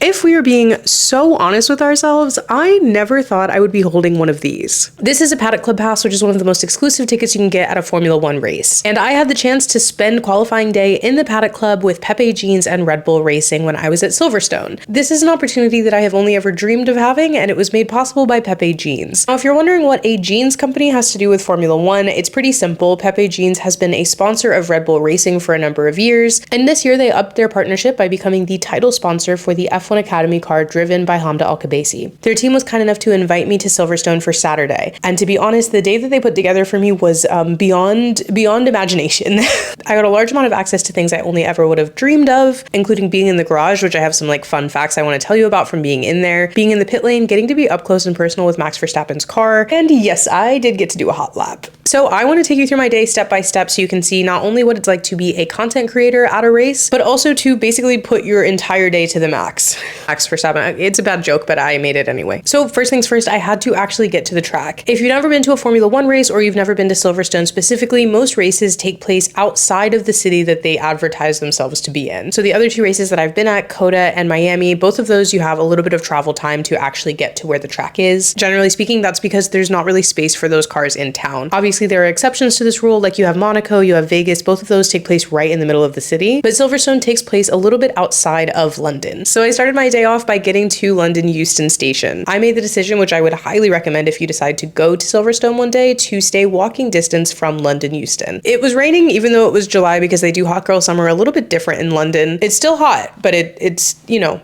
If we are being so honest with ourselves, I never thought I would be holding one of these. This is a Paddock Club pass, which is one of the most exclusive tickets you can get at a Formula One race. And I had the chance to spend qualifying day in the Paddock Club with Pepe Jeans and Red Bull racing when I was at Silverstone. This is an opportunity that I have only ever dreamed of having, and it was made possible by Pepe Jeans. Now, if you're wondering what a jeans company has to do with Formula One, it's pretty simple. Pepe Jeans has been a sponsor of Red Bull Racing for a number of years, and this year they upped their partnership by becoming the title sponsor for the F1 Academy car driven by Hamda Al-Kabesi. Their team was kind enough to invite me to Silverstone for Saturday, and to be honest, the day that they put together for me was beyond imagination. I got a large amount of access to things I only ever would have dreamed of, including being in the garage, which I have some like fun facts I want to tell you about from being in there, being in the pit lane, getting to be up close and personal with Max Verstappen's car, and yes, I did get to do a hot lap. So I want to take you through my day step by step so you can see not only what it's like to be a content creator at a race, but also to basically put your entire day to the max. Max Verstappen, it's a bad joke, but I made it anyway. So first things first, I had to actually get to the track. If you've never been to a Formula One race or you've never been to Silverstone specifically, most races take place outside of the city that they advertise themselves to be in. So the other two races that I've been at, Coda and Miami, both of those you have a little bit of travel time to actually get to where the track is. Generally speaking, that's because there's not really space for those cars in town. Obviously, there are exceptions to this rule, like you have Monaco, you have Vegas, both of those take place right in the middle of the city, but Silverstone takes place a little bit outside of London. So I started my day off by getting to London Euston Station. I made the decision, which I would highly recommend if you decide to go to Silverstone one day, to stay walking distance from London Euston. It was raining, even though it was July, because they do hot girl summer a little bit different in London. It's still hot, but it's, you know,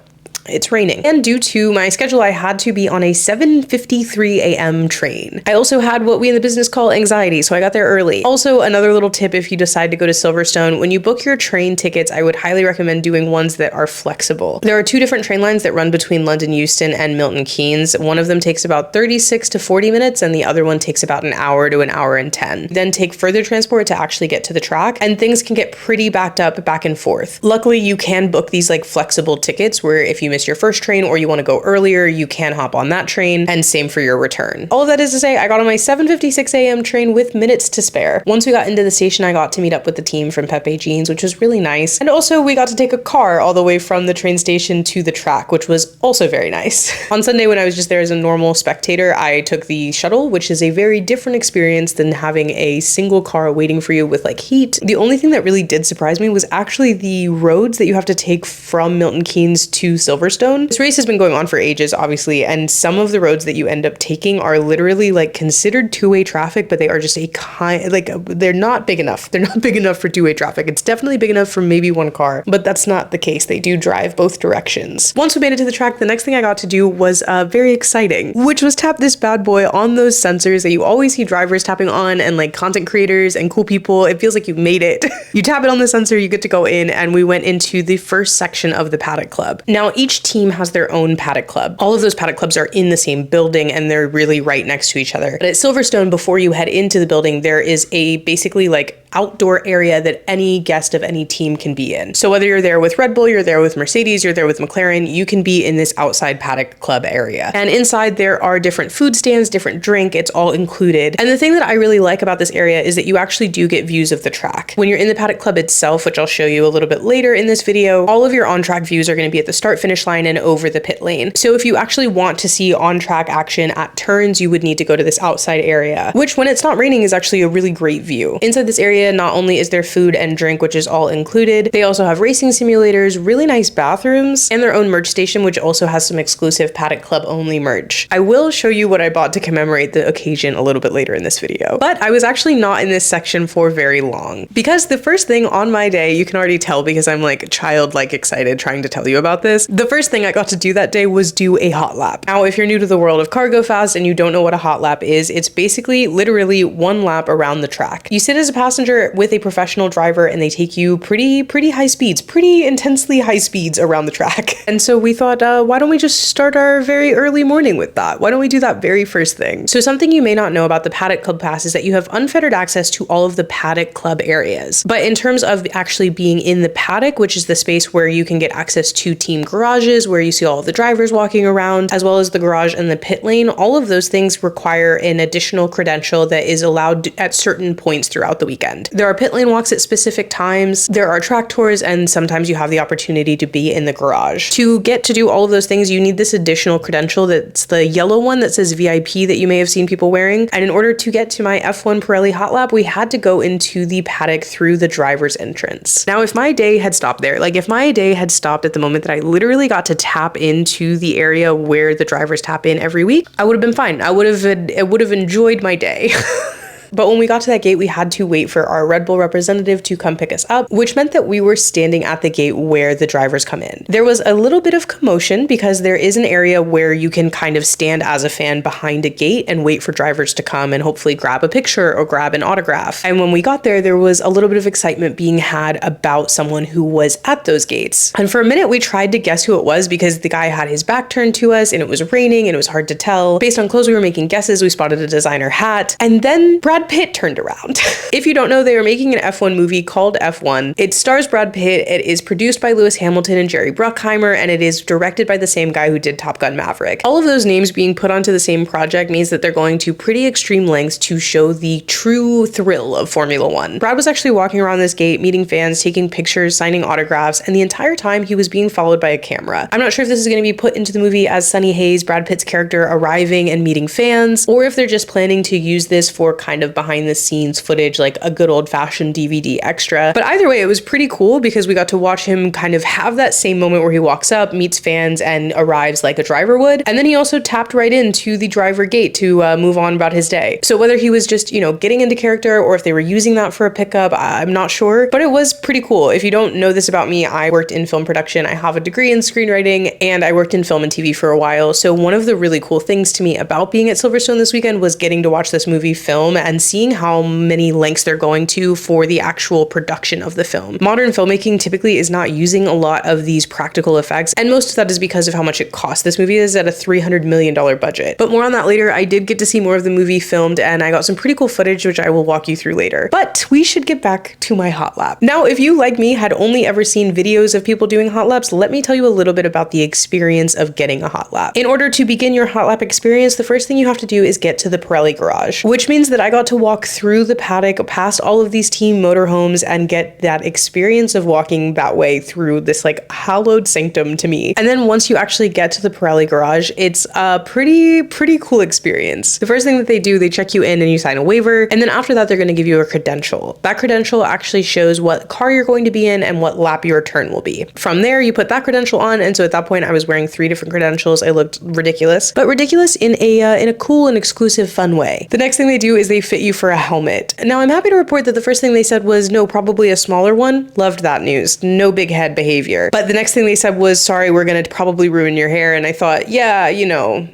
it's raining. And due to my schedule, I had to be on a 7:53 a.m. train. I also had what we in the business call anxiety, so I got there early. Also, another little tip if you decide to go to Silverstone, when you book your train tickets, I would highly recommend doing ones that are flexible. There are two different train lines that run between London Euston and Milton Keynes. One of them takes about 36 to 40 minutes, and the other one takes about an hour to an hour and 10. Then take further transport to actually get to the track, and things can get pretty backed up back and forth. Luckily, you can book these like flexible tickets where if you miss your first train or you want to go earlier, you can hop on that train, and same for your return. All of that is to say, I got on my 7:56 a.m. train with minutes to spare. Once we got into the station, I got to meet up with the team from Pepe Jeans, which was really nice. And also we got to take a car all the way from the train station to the track, which was also very nice. On Sunday, when I was just there as a normal spectator, I took the shuttle, which is a very different experience than having a single car waiting for you with like heat. The only thing that really did surprise me was actually the roads that you have to take from Milton Keynes to Silverstone. This race has been going on for ages, obviously, and some of the roads that you end up taking are literally like considered two-way traffic, but they are just they're not big enough. They're not big enough for two-way traffic. It's definitely big enough for maybe one car, but that's not the case. They do drive both directions. Once we made it to the track, the next thing I got to do was very exciting, which was tap this bad boy on those sensors that you always see drivers tapping on and like content creators and cool people. It feels like you've made it. You tap it on the sensor, you get to go in, and we went into the first section of the Paddock Club. Now, each team has their own Paddock Club. All of those Paddock Clubs are in the same building and they're really right next to each other. But at Silverstone, before you head into the building, there is a basically like outdoor area that any guest of any team can be in. So whether you're there with Red Bull, you're there with Mercedes, you're there with McLaren, you can be in this outside Paddock Club area. And inside there are different food stands, different drink, it's all included. And the thing that I really like about this area is that you actually do get views of the track. When you're in the Paddock Club itself, which I'll show you a little bit later in this video, all of your on-track views are going to be at the start-finish line and over the pit lane. So if you actually want to see on-track action at turns, you would need to go to this outside area, which when it's not raining is actually a really great view. Inside this area, not only is there food and drink, which is all included, they also have racing simulators, really nice bathrooms, and their own merch station, which also has some exclusive Paddock Club only merch. I will show you what I bought to commemorate the occasion a little bit later in this video, but I was actually not in this section for very long because the first thing on my day, you can already tell because I'm like childlike excited trying to tell you about this. The first thing I got to do that day was do a hot lap. Now, if you're new to the world of Cargo Fast and you don't know what a hot lap is, it's basically literally one lap around the track. You sit as a passenger with a professional driver and they take you pretty high speeds, pretty intensely high speeds around the track. And so we thought, why don't we just start our very early morning with that? Why don't we do that very first thing? So something you may not know about the Paddock Club Pass is that you have unfettered access to all of the Paddock Club areas. But in terms of actually being in the paddock, which is the space where you can get access to team garages, where you see all of the drivers walking around, as well as the garage and the pit lane, all of those things require an additional credential that is allowed at certain points throughout the weekend. weekend. There are pit lane walks at specific times, there are track tours, and sometimes you have the opportunity to be in the garage. To get to do all of those things, you need this additional credential that's the yellow one that says VIP that you may have seen people wearing. And in order to get to my F1 Pirelli hot lap, we had to go into the paddock through the driver's entrance. Now, if my day had stopped there, like if my day had stopped at the moment that I literally got to tap into the area where the drivers tap in every week, I would have been fine. I would have enjoyed my day. But when we got to that gate, we had to wait for our Red Bull representative to come pick us up, which meant that we were standing at the gate where the drivers come in. There was a little bit of commotion because there is an area where you can kind of stand as a fan behind a gate and wait for drivers to come and hopefully grab a picture or grab an autograph. And when we got there, there was a little bit of excitement being had about someone who was at those gates. And for a minute, we tried to guess who it was because the guy had his back turned to us and it was raining and it was hard to tell. Based on clothes, we were making guesses. We spotted a designer hat. And then Brad Pitt turned around. If you don't know, they are making an F1 movie called F1. It stars Brad Pitt. It is produced by Lewis Hamilton and Jerry Bruckheimer, and it is directed by the same guy who did Top Gun Maverick. All of those names being put onto the same project means that they're going to pretty extreme lengths to show the true thrill of Formula One. Brad was actually walking around this gate, meeting fans, taking pictures, signing autographs, and the entire time he was being followed by a camera. I'm not sure if this is going to be put into the movie as Sunny Hayes, Brad Pitt's character, arriving and meeting fans, or if they're just planning to use this for kind of behind the scenes footage, like a good old-fashioned DVD extra. But either way, it was pretty cool because we got to watch him kind of have that same moment where he walks up, meets fans, and arrives like a driver would. And then he also tapped right into the driver gate to move on about his day. So whether he was just, you know, getting into character or if they were using that for a pickup, I'm not sure, but it was pretty cool. If you don't know this about me, I worked in film production. I have a degree in screenwriting and I worked in film and TV for a while. So one of the really cool things to me about being at Silverstone this weekend was getting to watch this movie film and seeing how many lengths they're going to for the actual production of the film. Modern filmmaking typically is not using a lot of these practical effects, and most of that is because of how much it costs. This movie is at a $300 million budget. But more on that later. I did get to see more of the movie filmed, and I got some pretty cool footage, which I will walk you through later. But we should get back to my hot lap. Now, if you, like me, had only ever seen videos of people doing hot laps, let me tell you a little bit about the experience of getting a hot lap. In order to begin your hot lap experience, the first thing you have to do is get to the Pirelli garage, which means that I got to walk through the paddock past all of these team motorhomes and get that experience of walking that way through this like hallowed sanctum to me. And then once you actually get to the Pirelli garage, it's a pretty cool experience. The first thing that they do, they check you in and you sign a waiver. And then after that, they're going to give you a credential. That credential actually shows what car you're going to be in and what lap your turn will be. From there, you put that credential on. And so at that point, I was wearing 3 different credentials. I looked ridiculous, but ridiculous in a cool and exclusive fun way. The next thing they do is they fit you for a helmet. Now, I'm happy to report that the first thing they said was, no, probably a smaller one. Loved that news. No big head behavior. But the next thing they said was, sorry, we're going to probably ruin your hair. And I thought, yeah, you know,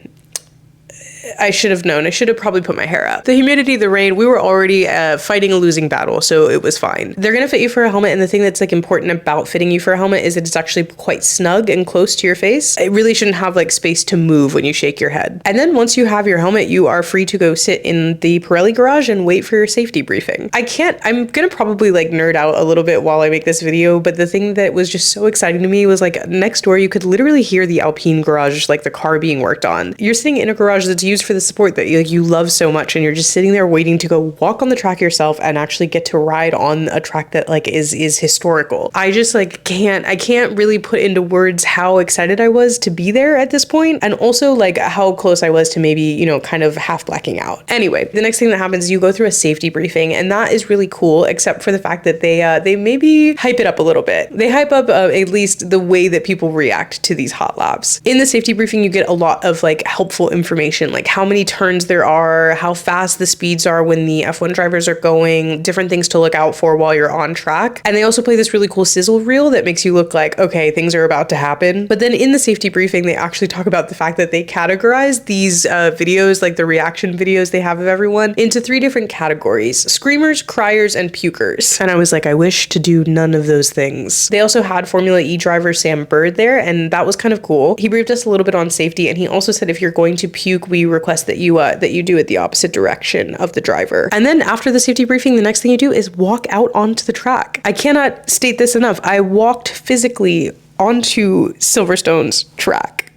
I should have known. I should have probably put my hair up. The humidity, the rain, we were already fighting a losing battle, so it was fine. They're gonna fit you for a helmet, and the thing that's like important about fitting you for a helmet is that it's actually quite snug and close to your face. It really shouldn't have like space to move when you shake your head. And then once you have your helmet, you are free to go sit in the Pirelli garage and wait for your safety briefing. I'm gonna probably like nerd out a little bit while I make this video, but the thing that was just so exciting to me was like next door, you could literally hear the Alpine garage, like the car being worked on. You're sitting in a garage that's used for the sport that you love so much, and you're just sitting there waiting to go walk on the track yourself and actually get to ride on a track that like is historical. I just like can't really put into words how excited I was to be there at this point, and also like how close I was to maybe, you know, kind of half blacking out. Anyway, the next thing that happens is you go through a safety briefing, and that is really cool, except for the fact that they maybe hype it up a little bit. They hype up at least the way that people react to these hot laps. In the safety briefing, you get a lot of like helpful information, like how many turns there are, how fast the speeds are when the F1 drivers are going, different things to look out for while you're on track. And they also play this really cool sizzle reel that makes you look like, okay, things are about to happen. But then in the safety briefing, they actually talk about the fact that they categorize these videos, like the reaction videos they have of everyone, into 3 different categories: screamers, criers, and pukers. And I was like, I wish to do none of those things. They also had Formula E driver Sam Bird there, and that was kind of cool. He briefed us a little bit on safety, and he also said if you're going to puke, we request that you do it the opposite direction of the driver. And then after the safety briefing, the next thing you do is walk out onto the track. I cannot state this enough. I walked physically onto Silverstone's track.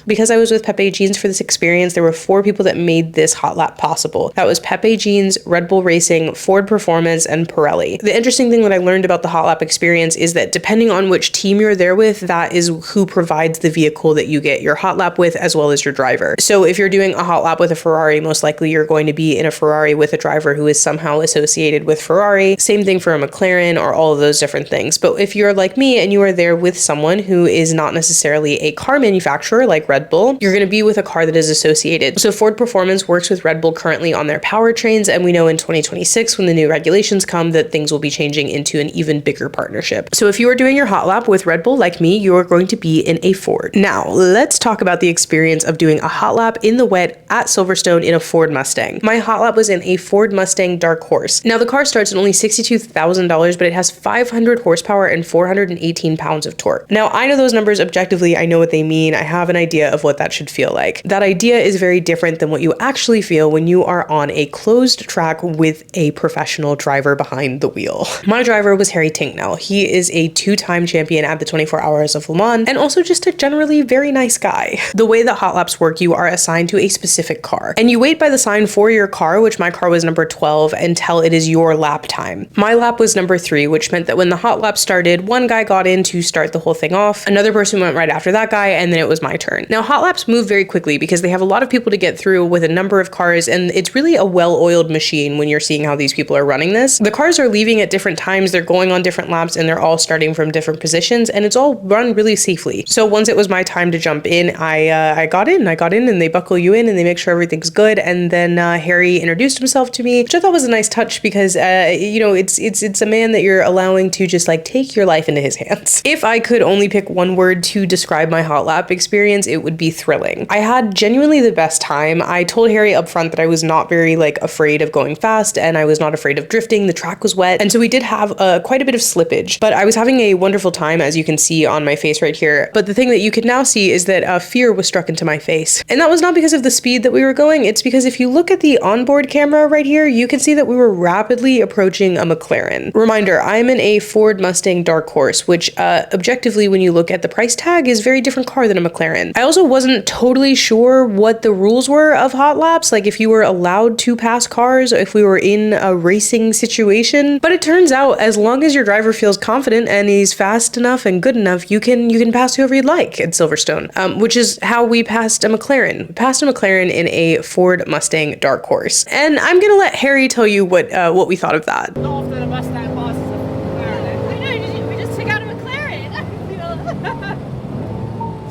Because I was with Pepe Jeans for this experience, there were 4 people that made this hot lap possible. That was Pepe Jeans, Red Bull Racing, Ford Performance, and Pirelli. The interesting thing that I learned about the hot lap experience is that depending on which team you're there with, that is who provides the vehicle that you get your hot lap with, as well as your driver. So if you're doing a hot lap with a Ferrari, most likely you're going to be in a Ferrari with a driver who is somehow associated with Ferrari. Same thing for a McLaren or all of those different things. But if you're like me and you are there with someone who is not necessarily a car manufacturer like Red Bull, you're going to be with a car that is associated. So Ford Performance works with Red Bull currently on their powertrains, and we know in 2026 when the new regulations come that things will be changing into an even bigger partnership. So if you are doing your hot lap with Red Bull like me, you are going to be in a Ford. Now, let's talk about the experience of doing a hot lap in the wet at Silverstone in a Ford Mustang. My hot lap was in a Ford Mustang Dark Horse. Now, the car starts at only $62,000, but it has 500 horsepower and 418 pounds of torque. Now, I know those numbers objectively. I know what they mean. I have an idea of what that should feel like. That idea is very different than what you actually feel when you are on a closed track with a professional driver behind the wheel. My driver was Harry Tinknell. He is a 2-time champion at the 24 Hours of Le Mans and also just a generally very nice guy. The way that hot laps work, you are assigned to a specific car and you wait by the sign for your car, which my car was number 12, until it is your lap time. My lap was number 3, which meant that when the hot lap started, one guy got in to start the whole thing off, another person went right after that guy, and then it was my turn. Now, hot laps move very quickly because they have a lot of people to get through with a number of cars, and it's really a well-oiled machine when you're seeing how these people are running this. The cars are leaving at different times, they're going on different laps, and they're all starting from different positions, and it's all run really safely. So once it was my time to jump in, I got in, and they buckle you in and they make sure everything's good. And then Harry introduced himself to me, which I thought was a nice touch because you know, it's a man that you're allowing to just like take your life into his hands. If I could only pick one word to describe my hot lap experience, it would be thrilling. I had genuinely the best time. I told Harry up front that I was not very like afraid of going fast, and I was not afraid of drifting. The track was wet, and so we did have quite a bit of slippage, but I was having a wonderful time, as you can see on my face right here. But the thing that you can now see is that fear was struck into my face, and that was not because of the speed that we were going. It's because if you look at the onboard camera right here, you can see that we were rapidly approaching a McLaren. Reminder, I'm in a Ford Mustang Dark Horse, which objectively, when you look at the price tag, is a very different car than a McLaren. I also wasn't totally sure what the rules were of hot laps, like if you were allowed to pass cars, or if we were in a racing situation. But it turns out, as long as your driver feels confident and he's fast enough and good enough, you can pass whoever you'd like at Silverstone, which is how we passed a McLaren. We passed a McLaren in a Ford Mustang Dark Horse. And I'm gonna let Harry tell you what we thought of that. Not often a Mustang passes a McLaren. I know, we just took out a McLaren.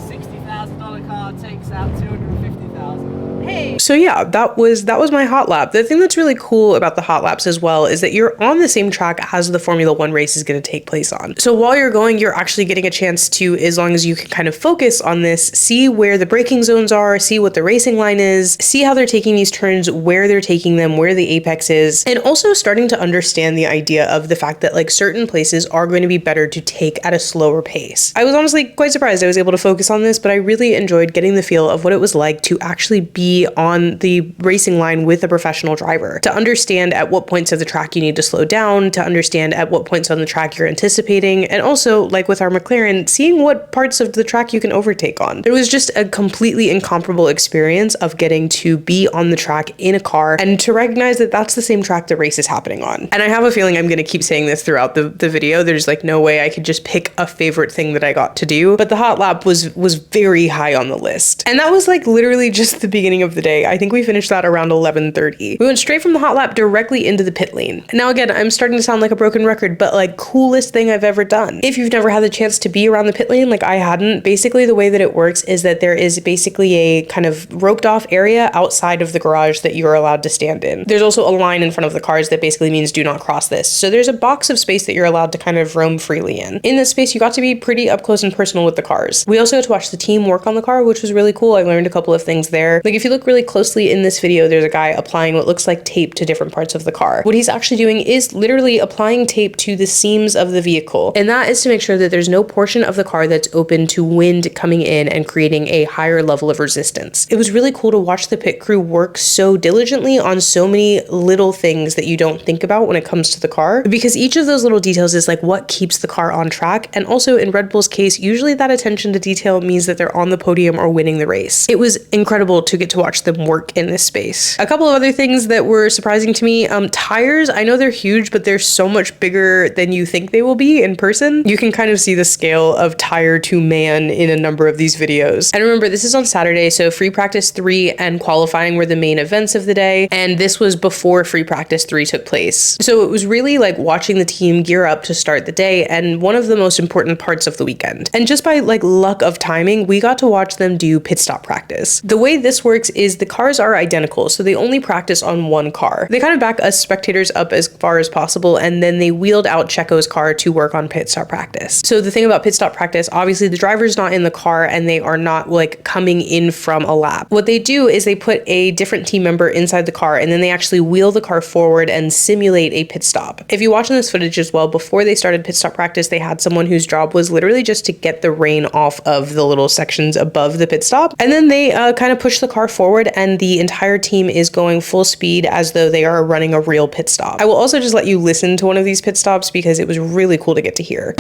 $60,000 car takes out $250,000. Hey. So yeah, that was my hot lap. The thing that's really cool about the hot laps as well is that you're on the same track as the Formula One race is going to take place on. So while you're going, you're actually getting a chance to, as long as you can kind of focus on this, see where the braking zones are, see what the racing line is, see how they're taking these turns, where they're taking them, where the apex is, and also starting to understand the idea of the fact that like certain places are going to be better to take at a slower pace. I was honestly quite surprised I was able to focus on this, but I really enjoyed getting the feel of what it was like to actually be on the racing line with a professional driver, to understand at what points of the track you need to slow down, to understand at what points on the track you're anticipating, and also, like with our McLaren, seeing what parts of the track you can overtake on. It was just a completely incomparable experience of getting to be on the track in a car and to recognize that that's the same track the race is happening on. And I have a feeling I'm going to keep saying this throughout the video. There's like no way I could just pick a favorite thing that I got to do, but the hot lap was very high on the list. And that was like literally just the beginning of the day. I think we finished that around 11:30. We went straight from the hot lap directly into the pit lane. Now again, I'm starting to sound like a broken record, but like coolest thing I've ever done. If you've never had the chance to be around the pit lane, like I hadn't, basically the way that it works is that there is basically a kind of roped off area outside of the garage that you are allowed to stand in. There's also a line in front of the cars that basically means do not cross this. So there's a box of space that you're allowed to kind of roam freely in. In this space, you got to be pretty up close and personal with the cars. We also got to watch the team work on the car, which was really cool. I learned a couple of things there. Like if you look really closely in this video, there's a guy applying what looks like tape to different parts of the car. What he's actually doing is literally applying tape to the seams of the vehicle. And that is to make sure that there's no portion of the car that's open to wind coming in and creating a higher level of resistance. It was really cool to watch the pit crew work so diligently on so many little things that you don't think about when it comes to the car, because each of those little details is like what keeps the car on track. And also in Red Bull's case, usually that attention to detail means that they're on the podium or winning the race. It was incredible to get to watch them work in this space. A couple of other things that were surprising to me, tires, I know they're huge, but they're so much bigger than you think they will be in person. You can kind of see the scale of tire to man in a number of these videos. And remember, this is on Saturday, so free practice 3 and qualifying were the main events of the day, and this was before free practice 3 took place. So it was really like watching the team gear up to start the day, and one of the most important parts of the weekend. And just by like luck of timing, we got to watch them do pit stop practice. The way this works is the cars are identical, so they only practice on one car. They kind of back us spectators up as far as possible, and then they wheeled out Checo's car to work on pit stop practice. So the thing about pit stop practice, obviously the driver's not in the car and they are not like coming in from a lap. What they do is they put a different team member inside the car, and then they actually wheel the car forward and simulate a pit stop. If you watch in this footage as well, before they started pit stop practice, they had someone whose job was literally just to get the rain off of the little sections above the pit stop. And then they kind of push the car forward, and the entire team is going full speed as though they are running a real pit stop. I will also just let you listen to one of these pit stops because it was really cool to get to hear.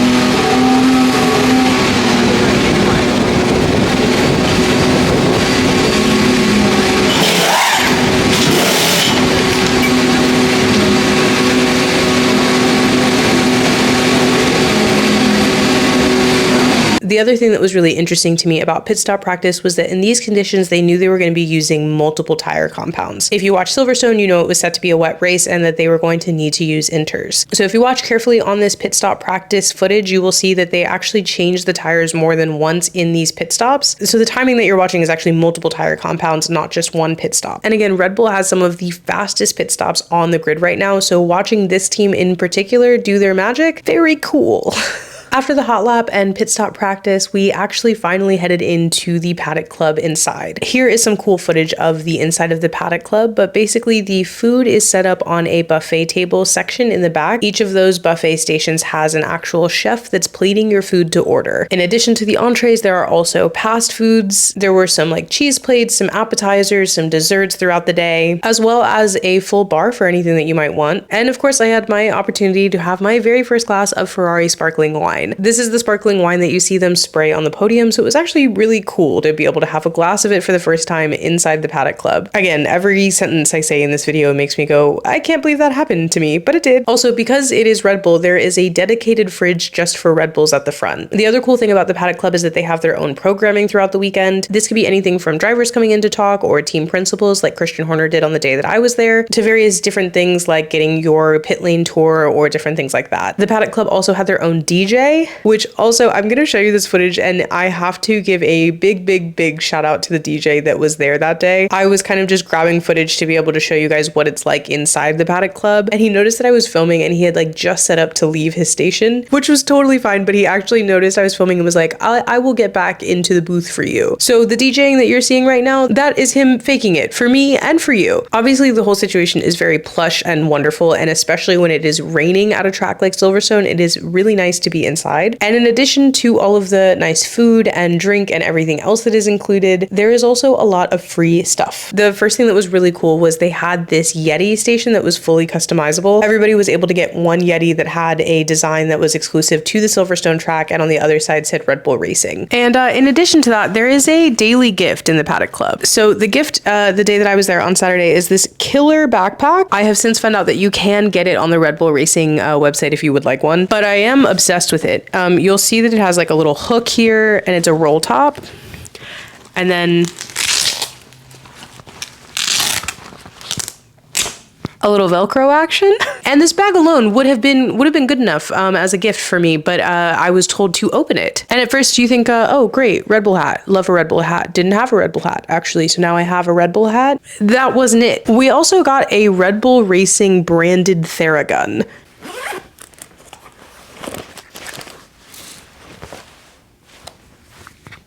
The other thing that was really interesting to me about pit stop practice was that in these conditions, they knew they were going to be using multiple tire compounds. If you watch Silverstone, you know it was set to be a wet race and that they were going to need to use inters. So if you watch carefully on this pit stop practice footage, you will see that they actually changed the tires more than once in these pit stops. So the timing that you're watching is actually multiple tire compounds, not just one pit stop. And again, Red Bull has some of the fastest pit stops on the grid right now. So watching this team in particular do their magic, very cool. After the hot lap and pit stop practice, we actually finally headed into the Paddock Club inside. Here is some cool footage of the inside of the Paddock Club, but basically the food is set up on a buffet table section in the back. Each of those buffet stations has an actual chef that's plating your food to order. In addition to the entrees, there are also past foods. There were some like cheese plates, some appetizers, some desserts throughout the day, as well as a full bar for anything that you might want. And of course, I had my opportunity to have my very first glass of Ferrari sparkling wine. This is the sparkling wine that you see them spray on the podium, so it was actually really cool to be able to have a glass of it for the first time inside the Paddock Club. Again, every sentence I say in this video makes me go, I can't believe that happened to me, but it did. Also, because it is Red Bull, there is a dedicated fridge just for Red Bulls at the front. The other cool thing about the Paddock Club is that they have their own programming throughout the weekend. This could be anything from drivers coming in to talk or team principals like Christian Horner did on the day that I was there, to various different things like getting your pit lane tour or different things like that. The Paddock Club also had their own DJ, which also I'm going to show you this footage, and I have to give a big shout out to the DJ that was there that day. I was kind of just grabbing footage to be able to show you guys what it's like inside the Paddock Club, and he noticed that I was filming and he had like just set up to leave his station, which was totally fine, but he actually noticed I was filming and was like, I will get back into the booth for you. So the DJing that you're seeing right now, that is him faking it for me and for you. Obviously the whole situation is very plush and wonderful, and especially when it is raining at a track like Silverstone, it is really nice to be inside. And in addition to all of the nice food and drink and everything else that is included, there is also a lot of free stuff. The first thing that was really cool was they had this Yeti station that was fully customizable. Everybody was able to get one Yeti that had a design that was exclusive to the Silverstone track, and on the other side said Red Bull Racing. And in addition to that, there is a daily gift in the Paddock Club. So the gift the day that I was there on Saturday is this killer backpack. I have since found out that you can get it on the Red Bull Racing website if you would like one, but I am obsessed with it. You'll see that it has like a little hook here, and it's a roll top, and then a little Velcro action. And this bag alone would have been good enough as a gift for me, but I was told to open it. And at first you think, oh great, Red Bull hat, love a Red Bull hat. Didn't have a Red Bull hat actually, so now I have a Red Bull hat. That wasn't it. We also got a Red Bull Racing branded Theragun.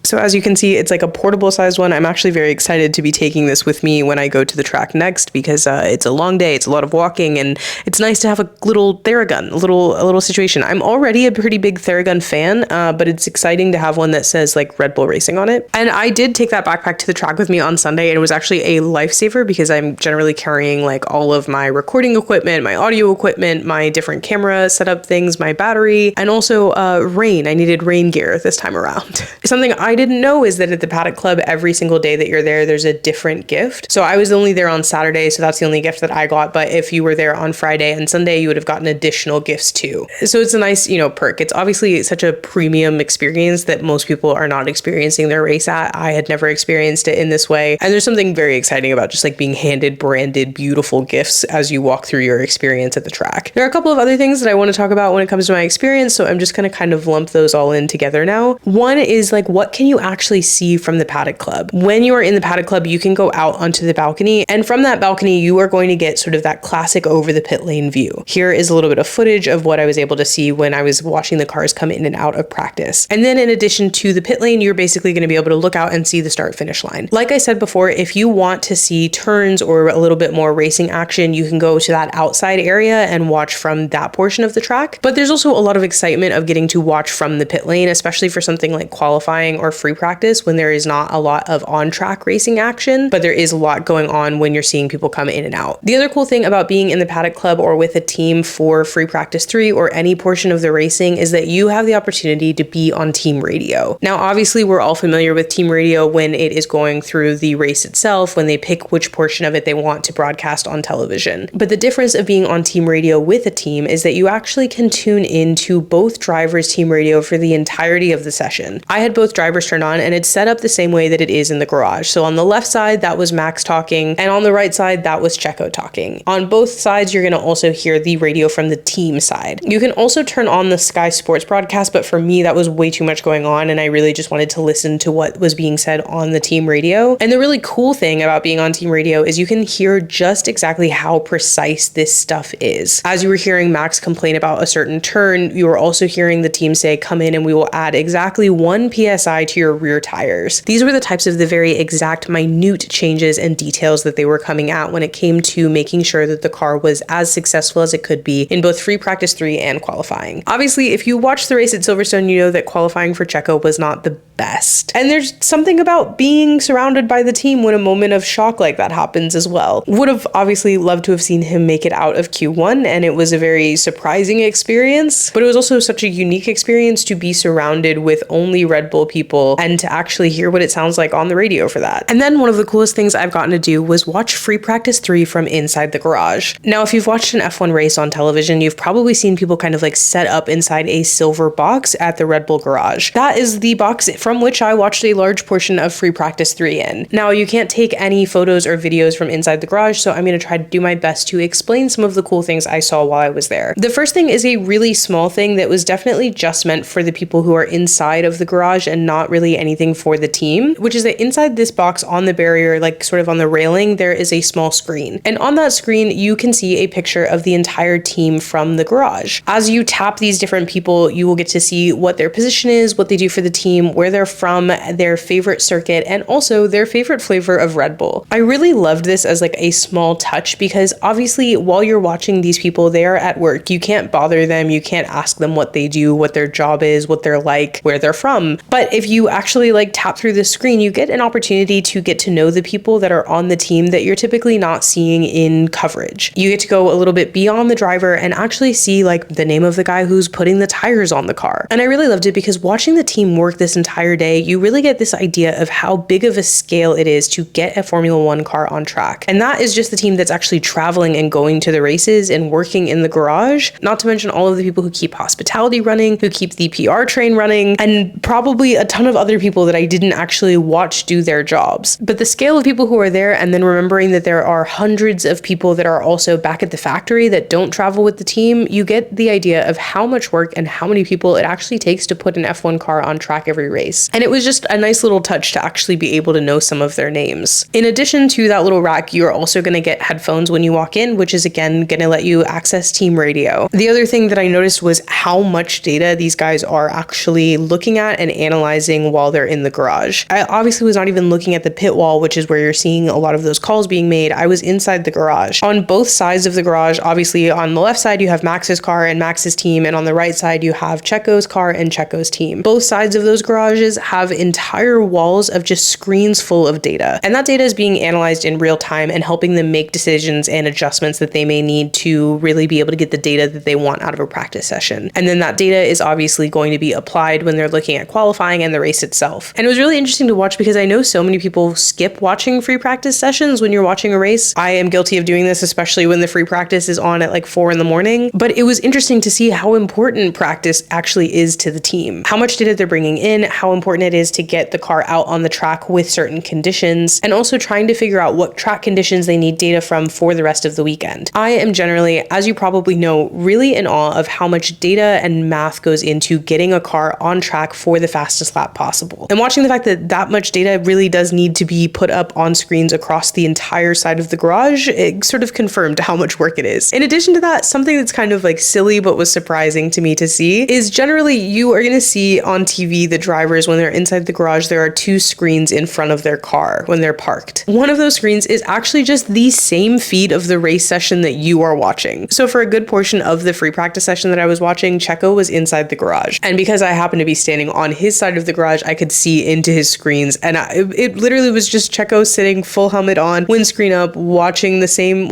So as you can see, it's like a portable sized one. I'm actually very excited to be taking this with me when I go to the track next because it's a long day, it's a lot of walking, and it's nice to have a little Theragun, a little situation. I'm already a pretty big Theragun fan, but it's exciting to have one that says like Red Bull Racing on it. And I did take that backpack to the track with me on Sunday, and it was actually a lifesaver because I'm generally carrying like all of my recording equipment, my audio equipment, my different camera setup things, my battery, and also rain. I needed rain gear this time around. Something I didn't know is that at the Paddock Club, every single day that you're there, there's a different gift. So I was only there on Saturday, so that's the only gift that I got. But if you were there on Friday and Sunday, you would have gotten additional gifts too. So it's a nice, perk. It's obviously such a premium experience that most people are not experiencing their race at. I had never experienced it in this way. And there's something very exciting about just like being handed branded, beautiful gifts as you walk through your experience at the track. There are a couple of other things that I want to talk about when it comes to my experience. So I'm just going to kind of lump those all in together now. One is like, what can you actually see from the Paddock Club? When you are in the Paddock Club, you can go out onto the balcony, and from that balcony, you are going to get sort of that classic over the pit lane view. Here is a little bit of footage of what I was able to see when I was watching the cars come in and out of practice. And then in addition to the pit lane, you're basically going to be able to look out and see the start finish line. Like I said before, if you want to see turns or a little bit more racing action, you can go to that outside area and watch from that portion of the track. But there's also a lot of excitement of getting to watch from the pit lane, especially for something like qualifying or free practice when there is not a lot of on-track racing action, but there is a lot going on when you're seeing people come in and out. The other cool thing about being in the Paddock Club or with a team for free practice 3 or any portion of the racing is that you have the opportunity to be on team radio. Now, obviously, we're all familiar with team radio when it is going through the race itself, when they pick which portion of it they want to broadcast on television. But the difference of being on team radio with a team is that you actually can tune into both drivers' team radio for the entirety of the session. I had both drivers turned on, and it's set up the same way that it is in the garage. So on the left side, that was Max talking, and on the right side, that was Checo talking. On both sides, you're going to also hear the radio from the team side. You can also turn on the Sky Sports broadcast, but for me, that was way too much going on, and I really just wanted to listen to what was being said on the team radio. And the really cool thing about being on team radio is you can hear just exactly how precise this stuff is. As you were hearing Max complain about a certain turn, you were also hearing the team say, come in and we will add exactly 1 PSI to your rear tires. These were the types of the very exact minute changes and details that they were coming at when it came to making sure that the car was as successful as it could be in both free practice 3 and qualifying. Obviously, if you watched the race at Silverstone, you know that qualifying for Checo was not the best. And there's something about being surrounded by the team when a moment of shock like that happens as well. Would have obviously loved to have seen him make it out of Q1, and it was a very surprising experience, but it was also such a unique experience to be surrounded with only Red Bull people and to actually hear what it sounds like on the radio for that. And then one of the coolest things I've gotten to do was watch free practice 3 from inside the garage. Now, if you've watched an F1 race on television, you've probably seen people kind of like set up inside a silver box at the Red Bull garage. That is the box from which I watched a large portion of free practice 3 in. Now, you can't take any photos or videos from inside the garage, so I'm going to try to do my best to explain some of the cool things I saw while I was there. The first thing is a really small thing that was definitely just meant for the people who are inside of the garage and not really anything for the team, which is that inside this box on the barrier, like sort of on the railing, there is a small screen. And on that screen, you can see a picture of the entire team from the garage. As you tap these different people, you will get to see what their position is, what they do for the team, where they're from, their favorite circuit, and also their favorite flavor of Red Bull. I really loved this as like a small touch because obviously while you're watching these people, they are at work. You can't bother them. You can't ask them what they do, what their job is, what they're like, where they're from. But if you actually like tap through the screen, you get an opportunity to get to know the people that are on the team that you're typically not seeing in coverage. You get to go a little bit beyond the driver and actually see like the name of the guy who's putting the tires on the car. And I really loved it because watching the team work this entire day, you really get this idea of how big of a scale it is to get a Formula One car on track. And that is just the team that's actually traveling and going to the races and working in the garage, not to mention all of the people who keep hospitality running, who keep the PR train running, and probably a ton of other people that I didn't actually watch do their jobs. But the scale of people who are there, and then remembering that there are hundreds of people that are also back at the factory that don't travel with the team, you get the idea of how much work and how many people it actually takes to put an F1 car on track every race. And it was just a nice little touch to actually be able to know some of their names. In addition to that little rack, you're also going to get headphones when you walk in, which is again going to let you access team radio. The other thing that I noticed was how much data these guys are actually looking at and analyzing analyzing while they're in the garage. I obviously was not even looking at the pit wall, which is where you're seeing a lot of those calls being made. I was inside the garage. On both sides of the garage, obviously on the left side you have Max's car and Max's team, and on the right side you have Checo's car and Checo's team. Both sides of those garages have entire walls of just screens full of data, and that data is being analyzed in real time and helping them make decisions and adjustments that they may need to really be able to get the data that they want out of a practice session. And then that data is obviously going to be applied when they're looking at qualifying and the race itself. And it was really interesting to watch because I know so many people skip watching free practice sessions when you're watching a race. I am guilty of doing this, especially when the free practice is on at like 4 a.m. But it was interesting to see how important practice actually is to the team. How much data they're bringing in, how important it is to get the car out on the track with certain conditions, and also trying to figure out what track conditions they need data from for the rest of the weekend. I am generally, as you probably know, really in awe of how much data and math goes into getting a car on track for the fastest lap possible. And watching the fact that that much data really does need to be put up on screens across the entire side of the garage, it sort of confirmed how much work it is. In addition to that, something that's kind of like silly but was surprising to me to see is generally you are going to see on TV the drivers when they're inside the garage, there are 2 screens in front of their car when they're parked. One of those screens is actually just the same feed of the race session that you are watching. So for a good portion of the free practice session that I was watching, Checo was inside the garage. And because I happened to be standing on his side of the garage, I could see into his screens. And it literally was just Checo sitting full helmet on, windscreen up, watching the same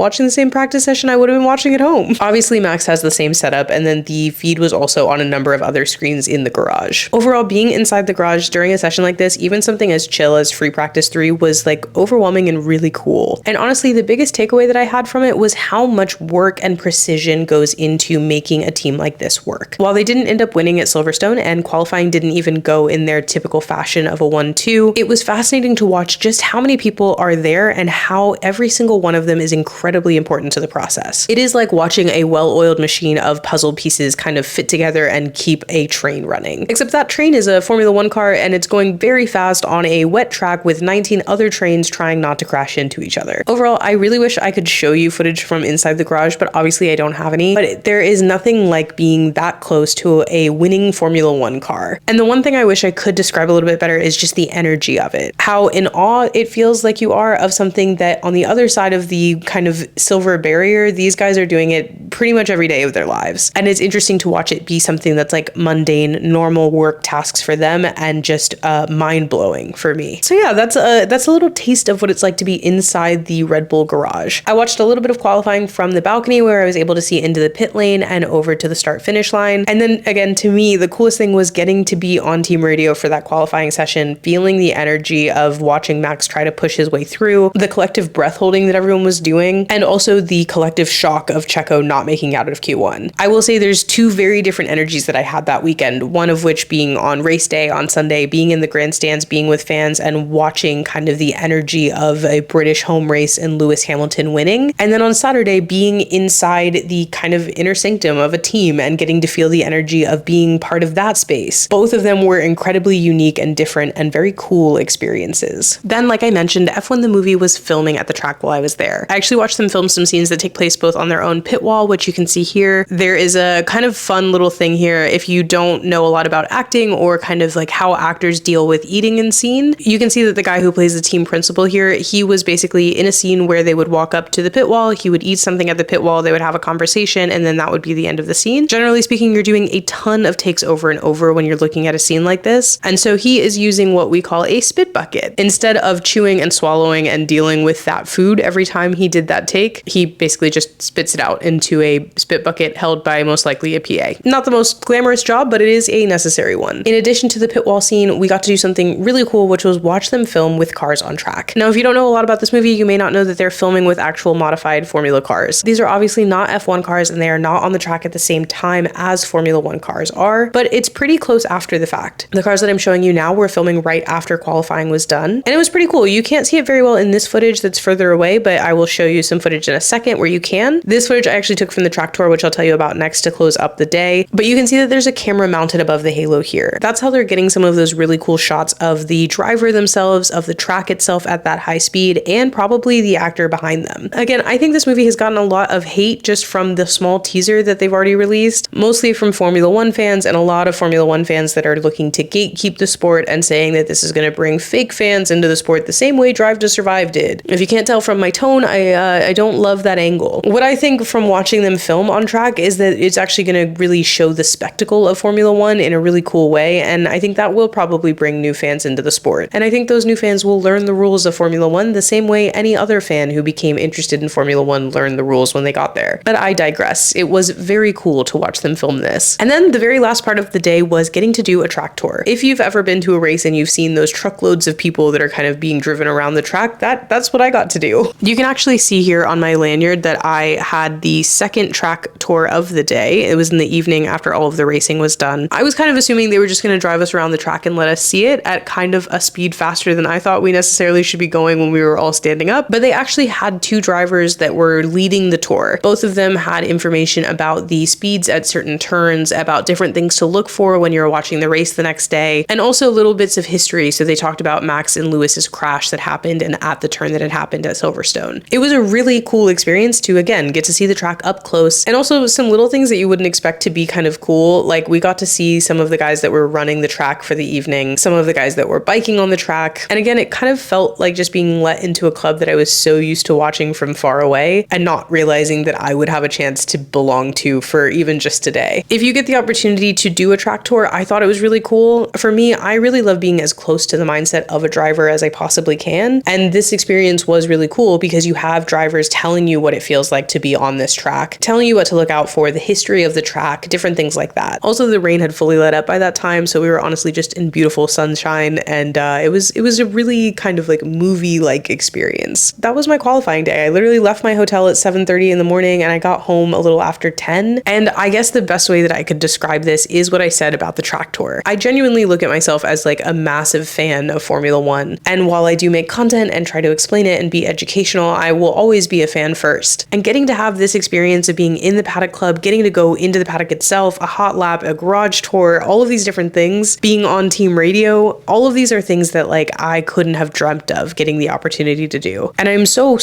practice session I would have been watching at home. Obviously, Max has the same setup, and then the feed was also on a number of other screens in the garage. Overall, being inside the garage during a session like this, even something as chill as free practice 3, was like overwhelming and really cool. And honestly, the biggest takeaway that I had from it was how much work and precision goes into making a team like this work. While they didn't end up winning at Silverstone and qualifying didn't even go in their typical fashion of a 1-2, it was fascinating to watch just how many people are there and how every single one of them is incredibly important to the process. It is like watching a well-oiled machine of puzzle pieces kind of fit together and keep a train running. Except that train is a Formula 1 car and it's going very fast on a wet track with 19 other trains trying not to crash into each other. Overall, I really wish I could show you footage from inside the garage, but obviously I don't have any. But there is nothing like being that close to a winning Formula 1 car. And the one thing I wish I could describe a little bit better is just the energy of it. How in awe it feels like you are of something that on the other side of the kind of silver barrier, these guys are doing it pretty much every day of their lives. And it's interesting to watch it be something that's like mundane, normal work tasks for them and just mind-blowing for me. So yeah, that's a little taste of what it's like to be inside the Red Bull garage. I watched a little bit of qualifying from the balcony where I was able to see into the pit lane and over to the start-finish line. And then again, to me, the coolest thing was getting to be on team radio for that qualifying session, feeling the energy of watching Max try to push his way through, the collective breath holding that everyone was doing, and also the collective shock of Checo not making out of Q1. I will say there's 2 very different energies that I had that weekend, one of which being on race day on Sunday, being in the grandstands, being with fans and watching kind of the energy of a British home race and Lewis Hamilton winning. And then on Saturday, being inside the kind of inner sanctum of a team and getting to feel the energy of being part of that space. Both of them were incredibly unique and different and very cool experiences. Then, like I mentioned, F1 the movie was filming at the track while I was there. I actually watched them film some scenes that take place both on their own pit wall, which you can see here. There is a kind of fun little thing here. If you don't know a lot about acting or kind of like how actors deal with eating in scene, you can see that the guy who plays the team principal here, he was basically in a scene where they would walk up to the pit wall, he would eat something at the pit wall, they would have a conversation, and then that would be the end of the scene. Generally speaking, you're doing a ton of takes over and over when you're looking at a scene like this. And so he is using what we call a spit bucket. Instead of chewing and swallowing and dealing with that food every time he did that take, he basically just spits it out into a spit bucket held by most likely a PA. Not the most glamorous job, but it is a necessary one. In addition to the pit wall scene, we got to do something really cool, which was watch them film with cars on track. Now, if you don't know a lot about this movie, you may not know that they're filming with actual modified Formula cars. These are obviously not F1 cars and they are not on the track at the same time as Formula 1 cars are, but it's pretty close after the fact. The cars that I'm showing you now were filming right after qualifying was done, and it was pretty cool. You can't see it very well in this footage that's further away, but I will show you some footage in a second where you can. This footage I actually took from the track tour, which I'll tell you about next to close up the day, but you can see that there's a camera mounted above the halo here. That's how they're getting some of those really cool shots of the driver themselves, of the track itself at that high speed, and probably the actor behind them. Again, I think this movie has gotten a lot of hate just from the small teaser that they've already released, mostly from Formula 1 fans and a lot of Formula 1 fans that are looking to gatekeep gatekeep the sport and saying that this is going to bring fake fans into the sport the same way Drive to Survive did. If you can't tell from my tone, I don't love that angle. What I think from watching them film on track is that it's actually going to really show the spectacle of Formula One in a really cool way, and I think that will probably bring new fans into the sport. And I think those new fans will learn the rules of Formula One the same way any other fan who became interested in Formula One learned the rules when they got there. But I digress. It was very cool to watch them film this. And then the very last part of the day was getting to do a track tour. If you've ever been to a race and you've seen those truckloads of people that are kind of being driven around the track, that's what I got to do. You can actually see here on my lanyard that I had the second track tour of the day. It was in the evening after all of the racing was done. I was kind of assuming they were just going to drive us around the track and let us see it at kind of a speed faster than I thought we necessarily should be going when we were all standing up, but they actually had two drivers that were leading the tour. Both of them had information about the speeds at certain turns, about different things to look for when you're watching the race the next day, and also little bits of history. So they talked about Max and Lewis's crash that happened and at the turn that had happened at Silverstone. It was a really cool experience to, again, get to see the track up close, and also some little things that you wouldn't expect to be kind of cool. Like, we got to see some of the guys that were running the track for the evening, some of the guys that were biking on the track, and again, it kind of felt like just being let into a club that I was so used to watching from far away and not realizing that I would have a chance to belong to for even just today. If you get the opportunity to do a track tour, I thought it was really cool. For me, I really love being as close to the mindset of a driver as I possibly can, and this experience was really cool because you have drivers telling you what it feels like to be on this track, telling you what to look out for, the history of the track, different things like that. Also, the rain had fully let up by that time, so we were honestly just in beautiful sunshine, and it was a really kind of like movie-like experience. That was my qualifying day. I literally left my hotel at 7:30 in the morning and I got home a little after 10. And I guess the best way that I could describe this is what I said about the track tour. I genuinely look at myself as like a massive fan of Formula One. And while I do make content and try to explain it and be educational, I will always be a fan first. And getting to have this experience of being in the Paddock Club, getting to go into the paddock itself, a hot lap, a garage tour, all of these different things, being on team radio, all of these are things that like I couldn't have dreamt of getting the opportunity to do. And I'm so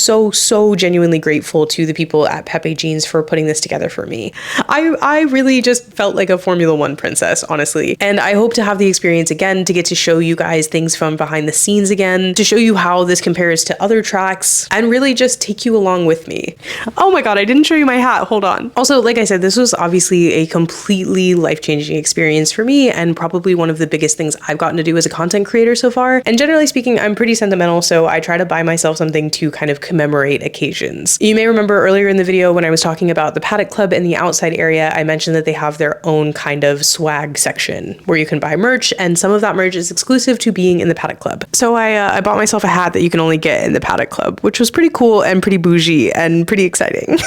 genuinely grateful to the people at Pepe Jeans for putting this together for me. I really just felt like a Formula One princess, honestly. And I hope to have the experience again to get to show you guys things from behind the scenes again, to show you how this compares to other tracks, and really just take you along with me. Oh my god, I didn't show you my hat. Hold on. Also, like I said, this was obviously a completely life-changing experience for me and probably one of the biggest things I've gotten to do as a content creator so far. And generally speaking, I'm pretty sentimental, so I try to buy myself something to kind of commemorate occasions. You may remember earlier in the video when I was talking about the Paddock Club in the outside area, I mentioned that they have their own kind of swag section where you can buy merch, and some of that merch is exclusive to being in the Paddock Club. So I bought myself a hat that you can only get in the Paddock Club, which was pretty cool and pretty bougie and pretty exciting.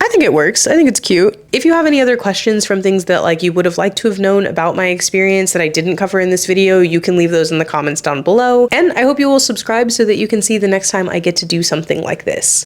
I think it works. I think it's cute. If you have any other questions from things that like you would have liked to have known about my experience that I didn't cover in this video, you can leave those in the comments down below. And I hope you will subscribe so that you can see the next time I get to do something like this.